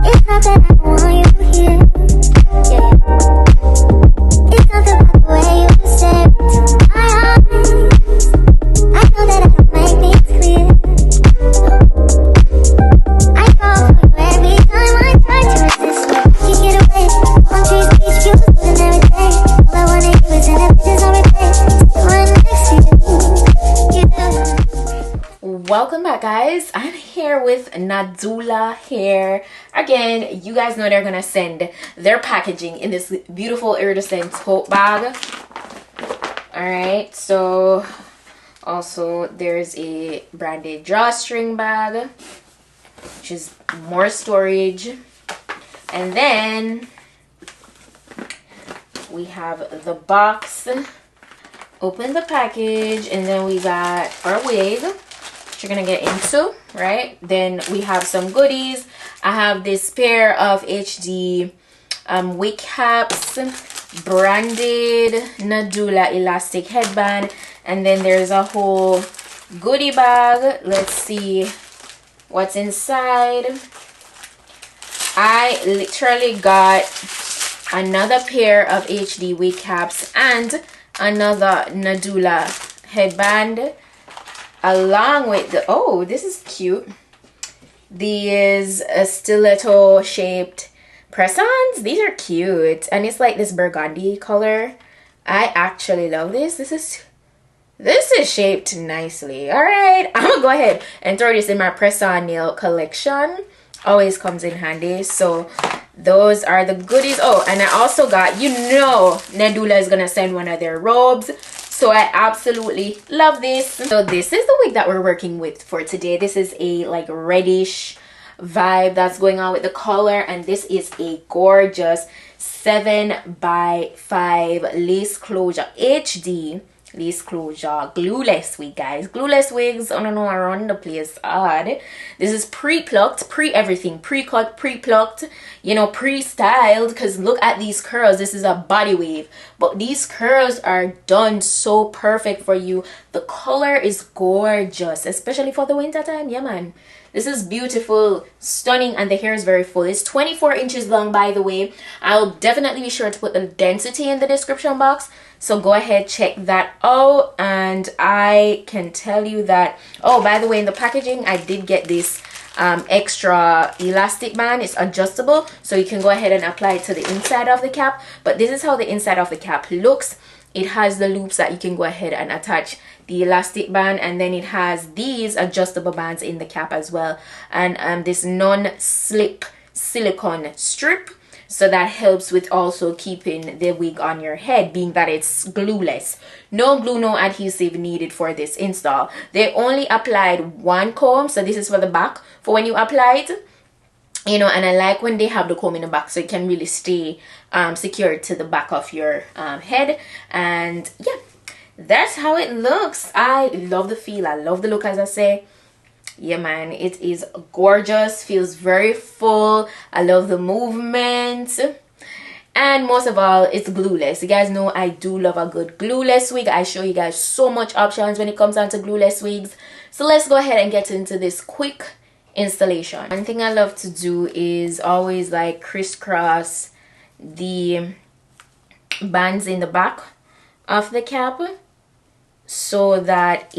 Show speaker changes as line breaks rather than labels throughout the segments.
It's not that I don't want you here. Yeah. It's not about the way you stare into my eyes. I know that I don't make things clear. I fall for you every time I try to resist. You get away. On trees, beach views, and every day. All I wanna do is end up just on replay. Right next to you. You do.
Welcome back, guys. I'm here with Nadula hair again. You guys know they're gonna send their packaging in this beautiful iridescent tote bag. All right, so also there's a branded drawstring bag, which is more storage, and then we have the box. Open the package, and then we got our wig, you're gonna get into, right? Then we have some goodies. I have this pair of HD wig caps, branded Nadula elastic headband, and then there's a whole goodie bag. Let's see what's inside. I literally got another pair of HD wig caps and another Nadula headband, along with the, oh, this is cute, these stiletto shaped press-ons. These are cute, and it's like this burgundy color. I actually love this. This is shaped nicely. All right, I'm gonna go ahead and throw this in my press-on nail collection. Always comes in handy. So those are the goodies. Oh, and I also got, you know, Nadula is gonna send one of their robes, so I absolutely love this. So this is the wig that we're working with for today. This is a like reddish vibe that's going on with the color, and this is a gorgeous 7x5 lace closure HD lace closure glueless wig, guys. Glueless wigs, I don't know, around the place odd. This is pre-plucked, pre-everything, pre-cut, pre-plucked, you know, pre-styled, because look at these curls. This is a body wave, but these curls are done so perfect for you. The color is gorgeous, especially for the winter time. Yeah, man, this is beautiful, stunning, and the hair is very full. It's 24 inches long, by the way. I'll definitely be sure to put the density in the description box, so go ahead, check that out. And I can tell you that, oh, by the way, in the packaging I did get this extra elastic band. It's adjustable, so you can go ahead and apply it to the inside of the cap. But this is how the inside of the cap looks. It has the loops that you can go ahead and attach the elastic band, and then it has these adjustable bands in the cap as well, and this non-slip silicone strip, so that helps with also keeping the wig on your head, being that it's glueless. No glue, no adhesive needed for this install. They only applied one comb, so this is for the back for when you apply it, you know, and I like when they have the comb in the back, so it can really stay secured to the back of your head. And yeah, that's how it looks. I love the feel, I love the look, as I say. Yeah, man, it is gorgeous, feels very full. I love the movement, and most of all, it's glueless. You guys know I do love a good glueless wig. I show you guys so much options when it comes down to glueless wigs. So let's go ahead and get into this quick installation. One thing I love to do is always like crisscross the bands in the back of the cap, so that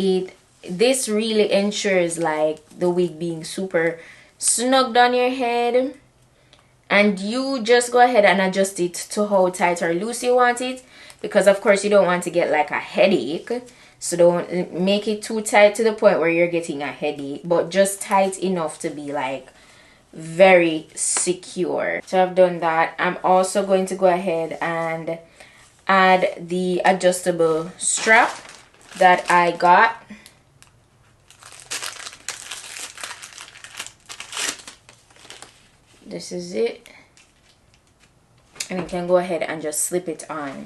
this really ensures like the wig being super snugged on your head, and you just go ahead and adjust it to how tight or loose you want it, because of course you don't want to get like a headache. So don't make it too tight to the point where you're getting a headache, but just tight enough to be like very secure. So I've done that. I'm also going to go ahead and add the adjustable strap that I got. This is it, and you can go ahead and just slip it on.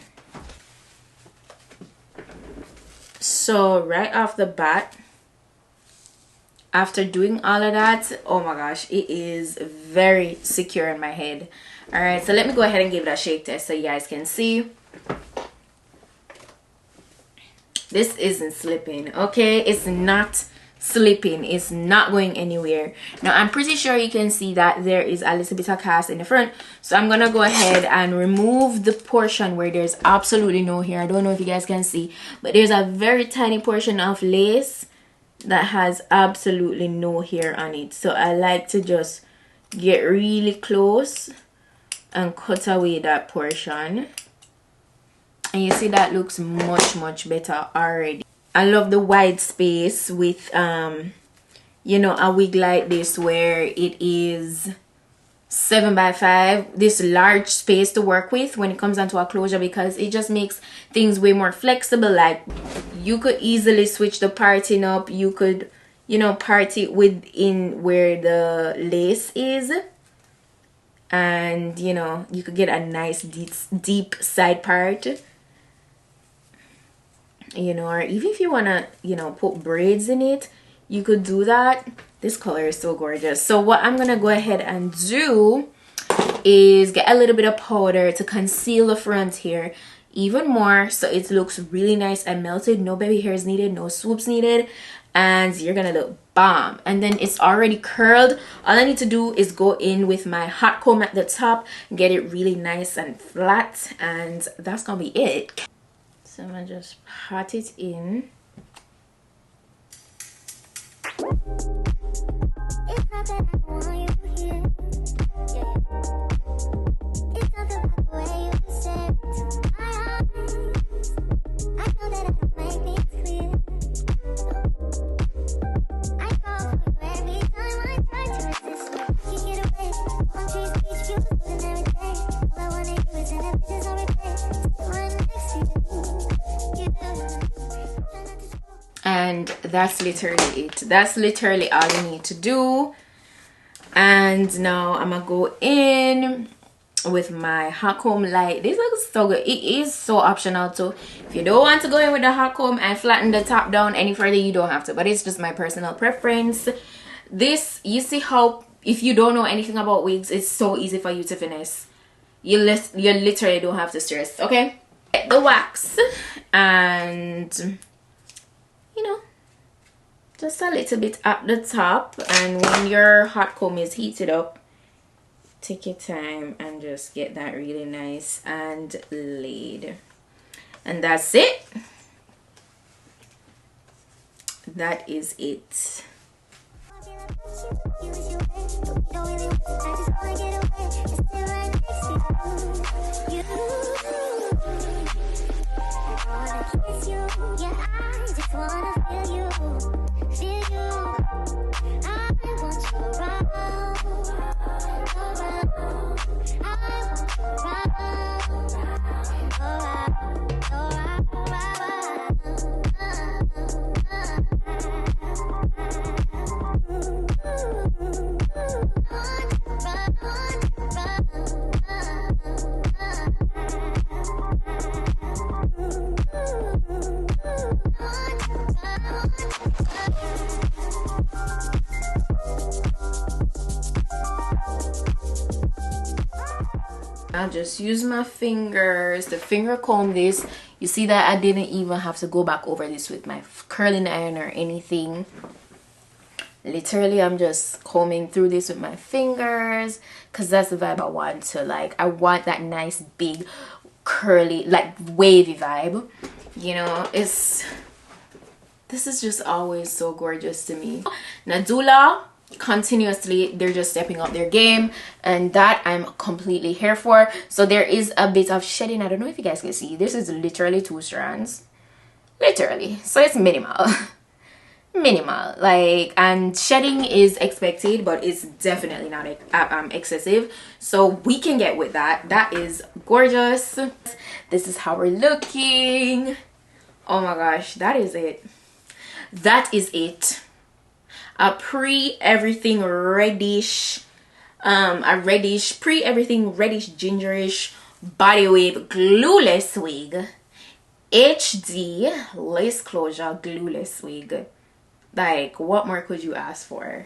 So right off the bat, after doing all of that, oh my gosh, it is very secure in my head. All right, so let me go ahead and give it a shake test so you guys can see. This isn't slipping, okay? It's not slipping. It's not going anywhere. Now I'm pretty sure you can see that there is a little bit of cast in the front, so I'm gonna go ahead and remove the portion where there's absolutely no hair. I don't know if you guys can see, but there's a very tiny portion of lace that has absolutely no hair on it. So I like to just get really close and cut away that portion, and you see that looks much better already. I love the wide space with you know, a wig like this where it is 7x5, this large space to work with when it comes down to a closure, because it just makes things way more flexible. Like you could easily switch the parting up. You could, you know, part it within where the lace is, and you know, you could get a nice deep side part, you know, or even if you want to, you know, put braids in it, you could do that. This color is so gorgeous. So what I'm gonna go ahead and do is get a little bit of powder to conceal the front here even more, so it looks really nice and melted. No baby hairs needed, no swoops needed, and you're gonna look bomb. And then it's already curled. All I need to do is go in with my hot comb at the top, get it really nice and flat, and that's gonna be it. So I'm gonna just pat it in.
It's not that I want you here. Yeah. It's something about the way you stare into my eyes. I know that I can make things clear. I fall for you every time I try to resist. You get away. Palm trees, beach views, and every day. All I wanna do is end up just on replay. Still right next to you. You do. Try not to scroll.
And that's literally it. That's literally all you need to do. And now I'm gonna go in with my hot comb light. This looks so good. It is so optional too. If you don't want to go in with the hot comb and flatten the top down any further, you don't have to, but it's just my personal preference. This, you see how, if you don't know anything about wigs, it's so easy for you to finesse. You literally don't have to stress. Okay, get the wax, and you know, just a little bit at the top, and when your hot comb is heated up, take your time and just get that really nice and laid. And that's it. That is it. I'll just use my fingers to finger comb this. You see that I didn't even have to go back over this with my curling iron or anything. Literally, I'm just combing through this with my fingers, because that's the vibe I want to, like, I want that nice big curly, like, wavy vibe, you know. This is just always so gorgeous to me. Nadula, continuously, they're just stepping up their game, and that I'm completely here for. So there is a bit of shedding. I don't know if you guys can see, this is literally 2 strands, literally, so it's minimal. Minimal, like, and shedding is expected, but it's definitely not excessive, so we can get with that. That is gorgeous. This is how we're looking. Oh my gosh, that is it. That is it. A pre-everything reddish, pre-everything reddish gingerish body wave glueless wig, HD lace closure glueless wig. Like, what more could you ask for?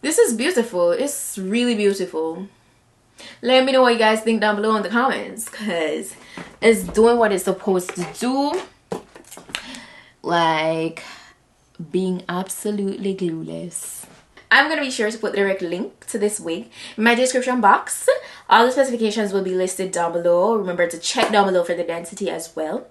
This is beautiful. It's really beautiful. Let me know what you guys think down below in the comments, because it's doing what it's supposed to do. Like, being absolutely glueless. I'm going to be sure to put the direct link to this wig in my description box. All the specifications will be listed down below. Remember to check down below for the density as well.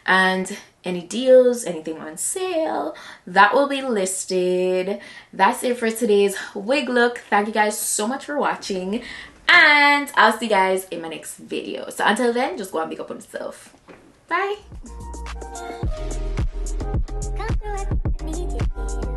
And any deals, anything on sale, that will be listed. That's it for today's wig look. Thank you guys so much for watching. And I'll see you guys in my next video. So until then, just go and make up on yourself. Bye.
Come through if I need you.